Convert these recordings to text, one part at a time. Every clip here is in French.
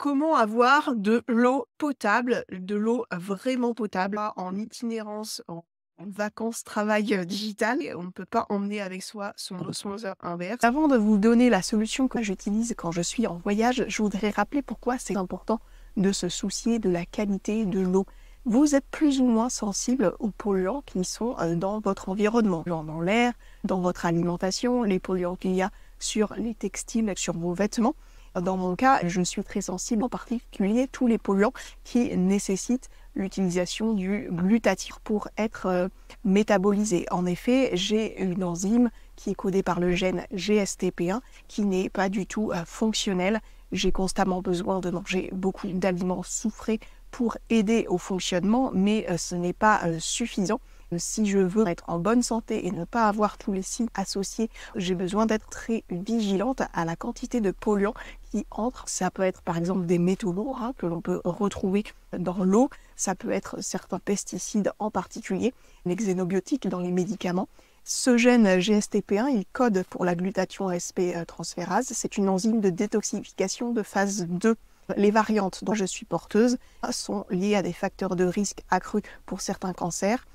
Comment avoir de l'eau potable, de l'eau vraiment potable, pas en itinérance, en vacances, travail, digital? On ne peut pas emmener avec soi son osmoseur inverse. Avant de vous donner la solution que j'utilise quand je suis en voyage, je voudrais rappeler pourquoi c'est important de se soucier de la qualité de l'eau. Vous êtes plus ou moins sensible aux polluants qui sont dans votre environnement, genre dans l'air, dans votre alimentation, les polluants qu'il y a sur les textiles, sur vos vêtements. Dans mon cas, je suis très sensible, en particulier tous les polluants qui nécessitent l'utilisation du glutathione pour être métabolisés. En effet, j'ai une enzyme qui est codée par le gène GSTP1 qui n'est pas du tout fonctionnelle. J'ai constamment besoin de manger beaucoup d'aliments soufrés pour aider au fonctionnement, mais ce n'est pas suffisant. Si je veux être en bonne santé et ne pas avoir tous les signes associés, j'ai besoin d'être très vigilante à la quantité de polluants qui entrent. Ça peut être par exemple des métaux lourds que l'on peut retrouver dans l'eau. Ça peut être certains pesticides en particulier, les xénobiotiques dans les médicaments. Ce gène GSTP1, il code pour la glutathion ASP transférase. C'est une enzyme de détoxification de phase 2. Les variantes dont je suis porteuse sont liées à des facteurs de risque accrus pour certains cancers,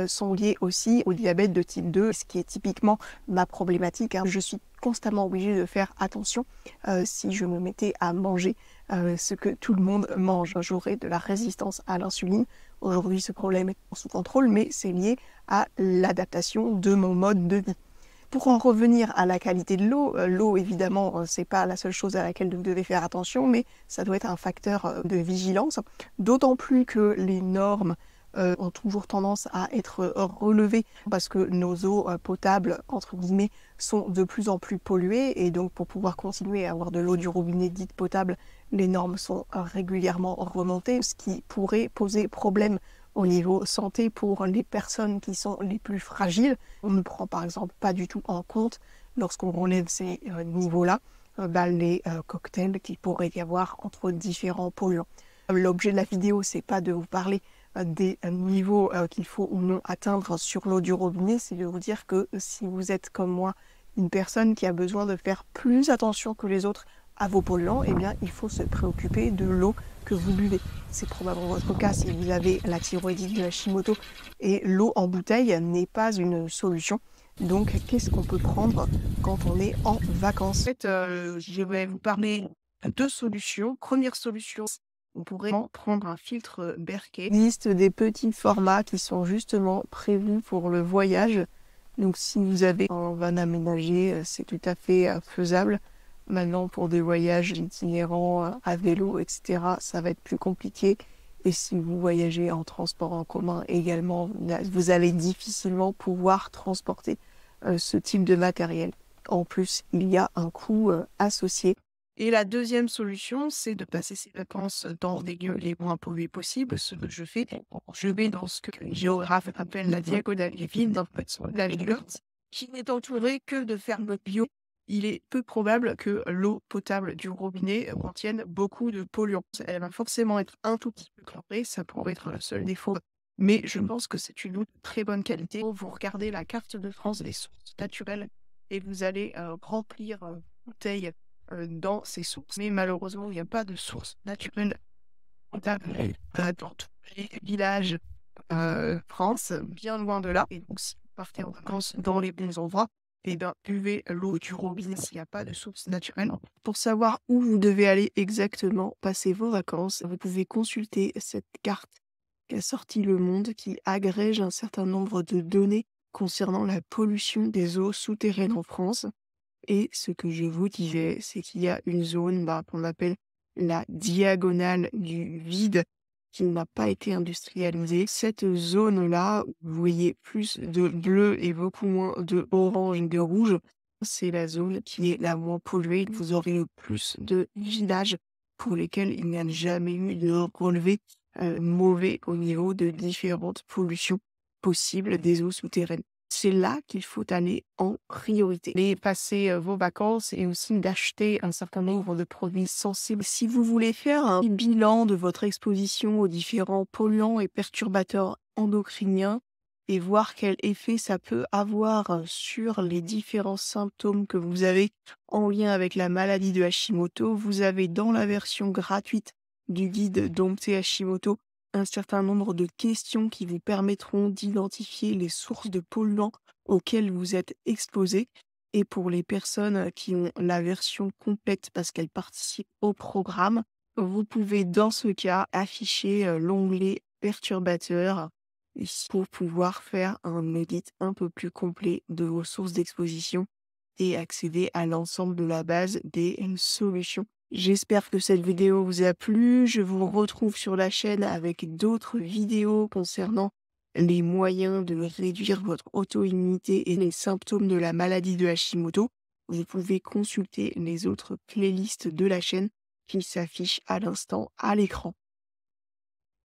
sont liées aussi au diabète de type 2, ce qui est typiquement ma problématique. Je suis constamment obligée de faire attention si je me mettais à manger ce que tout le monde mange. J'aurais de la résistance à l'insuline. Aujourd'hui, ce problème est sous contrôle, mais c'est lié à l'adaptation de mon mode de vie. Pour en revenir à la qualité de l'eau, l'eau évidemment, c'est pas la seule chose à laquelle vous devez faire attention, mais ça doit être un facteur de vigilance, d'autant plus que les normes ont toujours tendance à être relevées parce que nos eaux potables, entre guillemets, sont de plus en plus polluées et donc pour pouvoir continuer à avoir de l'eau du robinet dite potable, les normes sont régulièrement remontées, ce qui pourrait poser problème au niveau santé pour les personnes qui sont les plus fragiles. On ne prend par exemple pas du tout en compte, lorsqu'on relève ces niveaux-là, les cocktails qu'il pourrait y avoir entre différents polluants. L'objet de la vidéo, c'est pas de vous parler des niveaux qu'il faut ou non atteindre sur l'eau du robinet, c'est de vous dire que si vous êtes comme moi, une personne qui a besoin de faire plus attention que les autres à vos polluants, eh bien, il faut se préoccuper de l'eau que vous buvez. C'est probablement votre cas si vous avez la thyroïdite de Hashimoto et l'eau en bouteille n'est pas une solution. Donc, qu'est-ce qu'on peut prendre quand on est en vacances? En fait, je vais vous parler de deux solutions. Première solution, on pourrait prendre un filtre Berkey. Il existe des petits formats qui sont justement prévus pour le voyage. Donc, si vous avez un van aménagé, c'est tout à fait faisable. Maintenant, pour des voyages itinérants à vélo, etc., ça va être plus compliqué. Et si vous voyagez en transport en commun également, vous allez difficilement pouvoir transporter ce type de matériel. En plus, il y a un coût associé. Et la deuxième solution, c'est de passer ses vacances dans des lieux les moins pollués possibles. Ce que je fais, je vais dans ce que les géographes appellent la diagonale des villes, dans la ville, qui n'est entourée que de fermes bio. Il est peu probable que l'eau potable du robinet contienne beaucoup de polluants. Elle va forcément être un tout petit peu chlorée, ça pourrait être le seul défaut. Mais je pense que c'est une eau de très bonne qualité. Vous regardez la carte de France des sources naturelles et vous allez remplir bouteilles dans ces sources. Mais malheureusement, il n'y a pas de source naturelle potable dans tous les villages France, bien loin de là. Et donc, si vous partez en vacances dans les bons endroits, et bien, buvez l'eau du robinet s'il n'y a pas de source naturelle. Pour savoir où vous devez aller exactement passer vos vacances, vous pouvez consulter cette carte qu'a sorti Le Monde qui agrège un certain nombre de données concernant la pollution des eaux souterraines en France. Et ce que je vous disais, c'est qu'il y a une zone qu'on appelle la diagonale du vide qui n'a pas été industrialisée. Cette zone-là, où vous voyez plus de bleu et beaucoup moins de orange et de rouge, c'est la zone qui est la moins polluée. Vous aurez le plus de villages pour lesquels il n'y a jamais eu de relevé mauvais au niveau de différentes pollutions possibles des eaux souterraines. C'est là qu'il faut aller en priorité. Et passer vos vacances et aussi d'acheter un certain nombre de produits sensibles. Si vous voulez faire un bilan de votre exposition aux différents polluants et perturbateurs endocriniens, et voir quel effet ça peut avoir sur les différents symptômes que vous avez en lien avec la maladie de Hashimoto. Vous avez dans la version gratuite du guide Dompter Hashimoto un certain nombre de questions qui vous permettront d'identifier les sources de polluants auxquels vous êtes exposés. Et pour les personnes qui ont la version complète parce qu'elles participent au programme, vous pouvez dans ce cas afficher l'onglet perturbateur pour pouvoir faire un audit un peu plus complet de vos sources d'exposition et accéder à l'ensemble de la base des solutions. J'espère que cette vidéo vous a plu. Je vous retrouve sur la chaîne avec d'autres vidéos concernant les moyens de réduire votre auto-immunité et les symptômes de la maladie de Hashimoto. Vous pouvez consulter les autres playlists de la chaîne qui s'affichent à l'instant à l'écran.